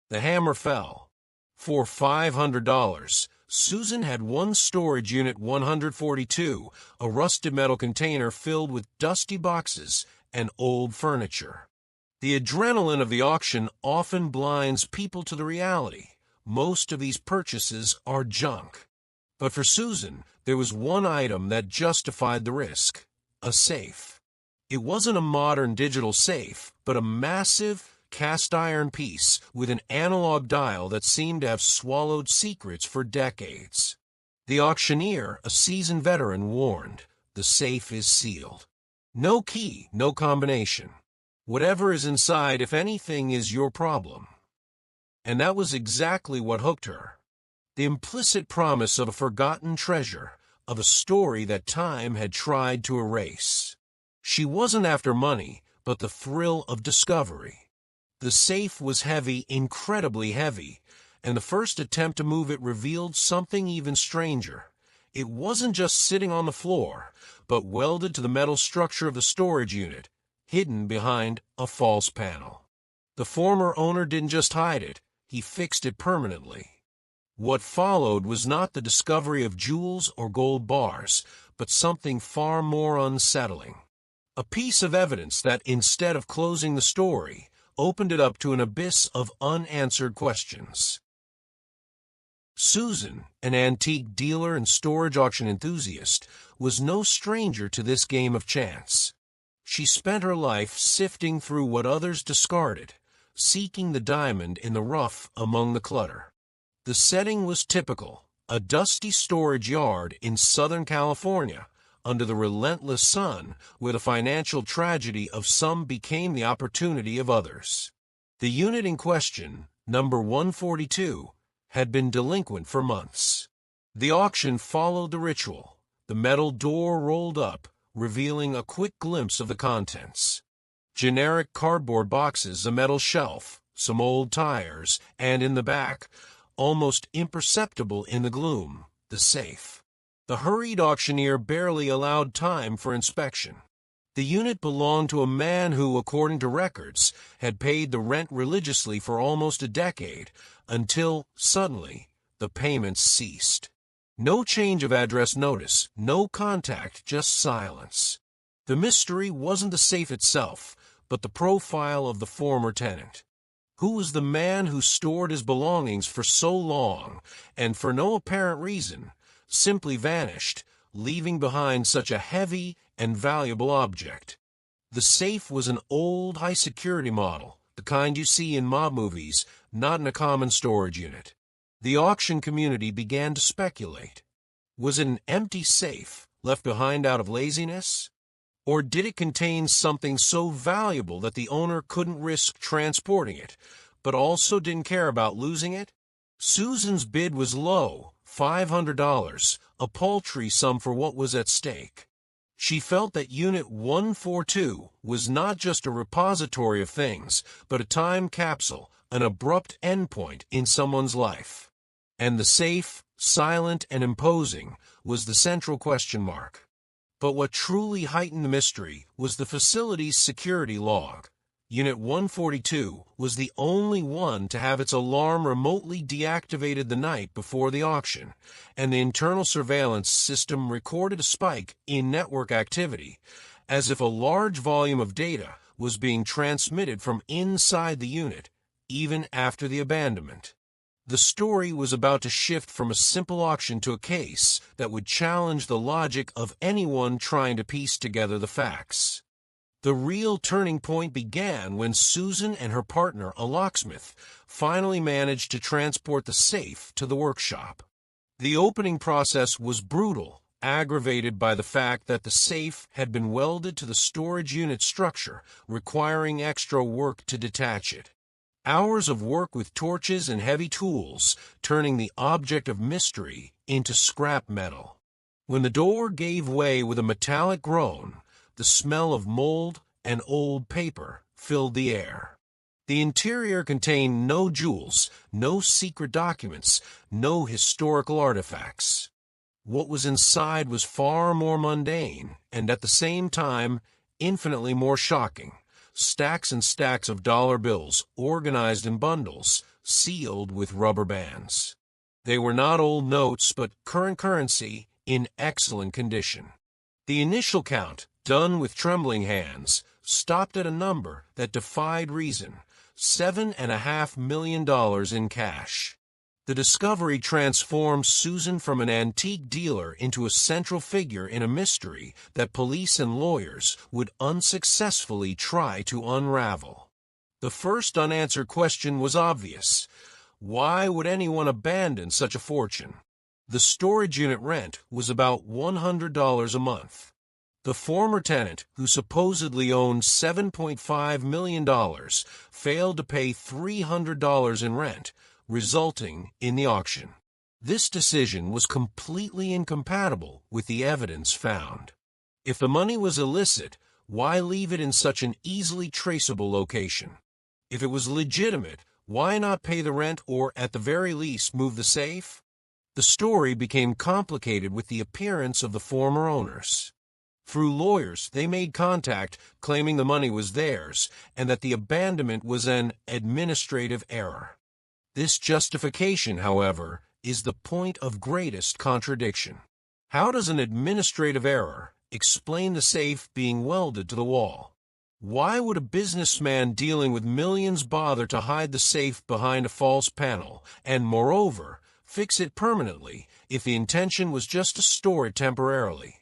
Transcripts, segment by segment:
The hammer fell. For $500, Susan had one storage unit 142, a rusted metal container filled with dusty boxes and old furniture. The adrenaline of the auction often blinds people to the reality. Most of these purchases are junk. But for Susan, there was one item that justified the risk: a safe. It wasn't a modern digital safe, but a massive cast-iron piece with an analog dial that seemed to have swallowed secrets for decades. The auctioneer, a seasoned veteran, warned, "The safe is sealed. No key, no combination. Whatever is inside, if anything, is your problem." And that was exactly what hooked her. The implicit promise of a forgotten treasure, of a story that time had tried to erase. She wasn't after money, but the thrill of discovery. The safe was heavy, incredibly heavy, and the first attempt to move it revealed something even stranger. It wasn't just sitting on the floor, but welded to the metal structure of the storage unit, hidden behind a false panel. The former owner didn't just hide it, he fixed it permanently. What followed was not the discovery of jewels or gold bars, but something far more unsettling. A piece of evidence that, instead of closing the story, opened it up to an abyss of unanswered questions. Susan, an antique dealer and storage auction enthusiast, was no stranger to this game of chance. She spent her life sifting through what others discarded, seeking the diamond in the rough among the clutter. The setting was typical: a dusty storage yard in Southern California, under the relentless sun, where the financial tragedy of some became the opportunity of others. The unit in question, number 142, had been delinquent for months. The auction followed the ritual. The metal door rolled up, revealing a quick glimpse of the contents. Generic cardboard boxes, a metal shelf, some old tires, and in the back, almost imperceptible in the gloom, the safe. The hurried auctioneer barely allowed time for inspection. The unit belonged to a man who, according to records, had paid the rent religiously for almost a decade, until, suddenly, the payments ceased. No change of address notice, no contact, just silence. The mystery wasn't the safe itself, but the profile of the former tenant. Who was the man who stored his belongings for so long, and for no apparent reason, simply vanished, leaving behind such a heavy and valuable object? The safe was an old, high-security model, the kind you see in mob movies, not in a common storage unit. The auction community began to speculate. Was it an empty safe, left behind out of laziness? Or did it contain something so valuable that the owner couldn't risk transporting it, but also didn't care about losing it? Susan's bid was low, $500, a paltry sum for what was at stake. She felt that Unit 142 was not just a repository of things, but a time capsule, an abrupt endpoint in someone's life. And the safe, silent and imposing, was the central question mark. But what truly heightened the mystery was the facility's security log. Unit 142 was the only one to have its alarm remotely deactivated the night before the auction, and the internal surveillance system recorded a spike in network activity, as if a large volume of data was being transmitted from inside the unit, even after the abandonment. The story was about to shift from a simple auction to a case that would challenge the logic of anyone trying to piece together the facts. The real turning point began when Susan and her partner, a locksmith, finally managed to transport the safe to the workshop. The opening process was brutal, aggravated by the fact that the safe had been welded to the storage unit structure, requiring extra work to detach it. Hours of work with torches and heavy tools, turning the object of mystery into scrap metal. When the door gave way with a metallic groan, the smell of mold and old paper filled the air. The interior contained no jewels, no secret documents, no historical artifacts. What was inside was far more mundane, and at the same time, infinitely more shocking. Stacks and stacks of dollar bills, organized in bundles, sealed with rubber bands. They were not old notes, but current currency in excellent condition. The initial count, done with trembling hands, stopped at a number that defied reason: $7.5 million in cash. The discovery transformed Susan from an antique dealer into a central figure in a mystery that police and lawyers would unsuccessfully try to unravel. The first unanswered question was obvious. Why would anyone abandon such a fortune? The storage unit rent was about $100 a month. The former tenant, who supposedly owned $7.5 million, failed to pay $300 in rent, resulting in the auction. This decision was completely incompatible with the evidence found. If the money was illicit, why leave it in such an easily traceable location? If it was legitimate, why not pay the rent or, at the very least, move the safe? The story became complicated with the appearance of the former owners. Through lawyers, they made contact, claiming the money was theirs and that the abandonment was an administrative error. This justification, however, is the point of greatest contradiction. How does an administrative error explain the safe being welded to the wall? Why would a businessman dealing with millions bother to hide the safe behind a false panel and, moreover, fix it permanently if the intention was just to store it temporarily?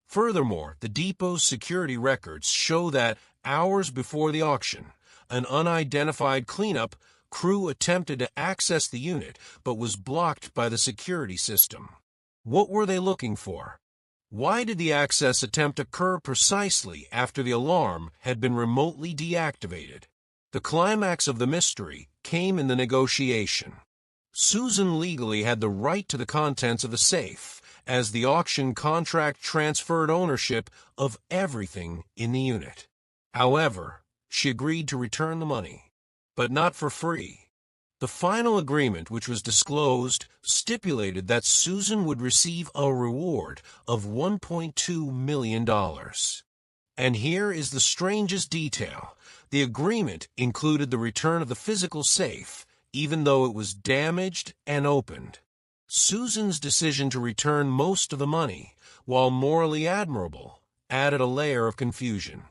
Furthermore, the depot's security records show that hours before the auction, an unidentified cleanup crew attempted to access the unit but was blocked by the security system. What were they looking for? Why did the access attempt occur precisely after the alarm had been remotely deactivated? The climax of the mystery came in the negotiation. Susan legally had the right to the contents of the safe, as the auction contract transferred ownership of everything in the unit. However, she agreed to return the money, but not for free. The final agreement, which was disclosed, stipulated that Susan would receive a reward of $1.2 million. And here is the strangest detail. The agreement included the return of the physical safe, even though it was damaged and opened. Susan's decision to return most of the money, while morally admirable, added a layer of confusion.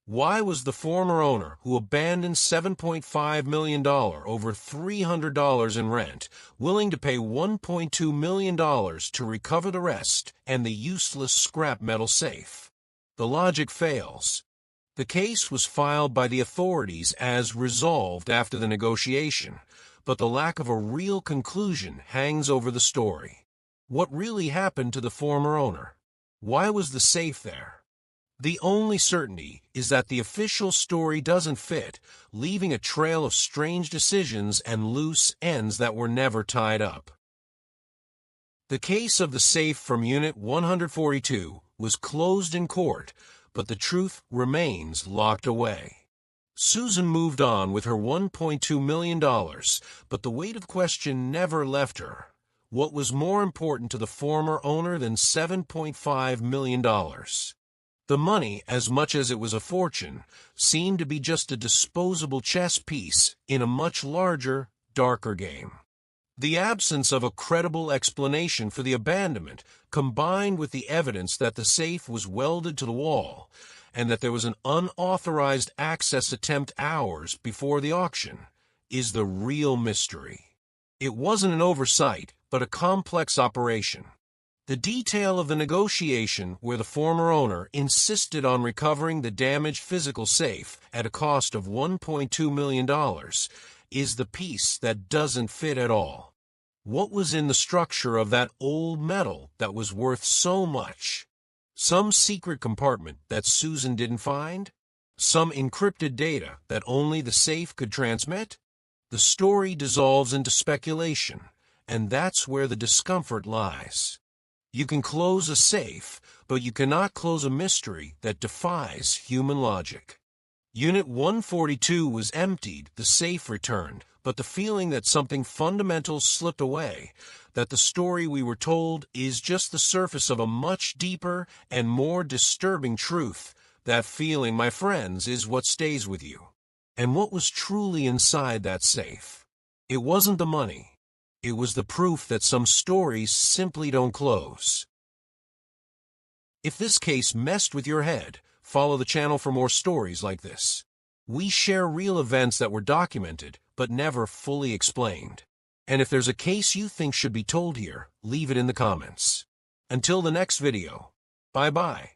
Why was the former owner, who abandoned $7.5 million over $300 in rent, willing to pay $1.2 million to recover the rest and the useless scrap metal safe? The logic fails. The case was filed by the authorities as resolved after the negotiation, but the lack of a real conclusion hangs over the story. What really happened to the former owner? Why was the safe there? The only certainty is that the official story doesn't fit, leaving a trail of strange decisions and loose ends that were never tied up. The case of the safe from Unit 142 was closed in court, but the truth remains locked away. Susan moved on with her $1.2 million, but the weight of question never left her. What was more important to the former owner than $7.5 million? The money, as much as it was a fortune, seemed to be just a disposable chess piece in a much larger, darker game. The absence of a credible explanation for the abandonment, combined with the evidence that the safe was welded to the wall, and that there was an unauthorized access attempt hours before the auction, is the real mystery. It wasn't an oversight, but a complex operation. The detail of the negotiation, where the former owner insisted on recovering the damaged physical safe at a cost of $1.2 million, is the piece that doesn't fit at all. What was in the structure of that old metal that was worth so much? Some secret compartment that Susan didn't find? Some encrypted data that only the safe could transmit? The story dissolves into speculation, and that's where the discomfort lies. You can close a safe, but you cannot close a mystery that defies human logic. Unit 142 was emptied, the safe returned, but the feeling that something fundamental slipped away, that the story we were told is just the surface of a much deeper and more disturbing truth, that feeling, my friends, is what stays with you. And what was truly inside that safe? It wasn't the money. It was the proof that some stories simply don't close. If this case messed with your head, follow the channel for more stories like this. We share real events that were documented, but never fully explained. And if there's a case you think should be told here, leave it in the comments. Until the next video, bye-bye.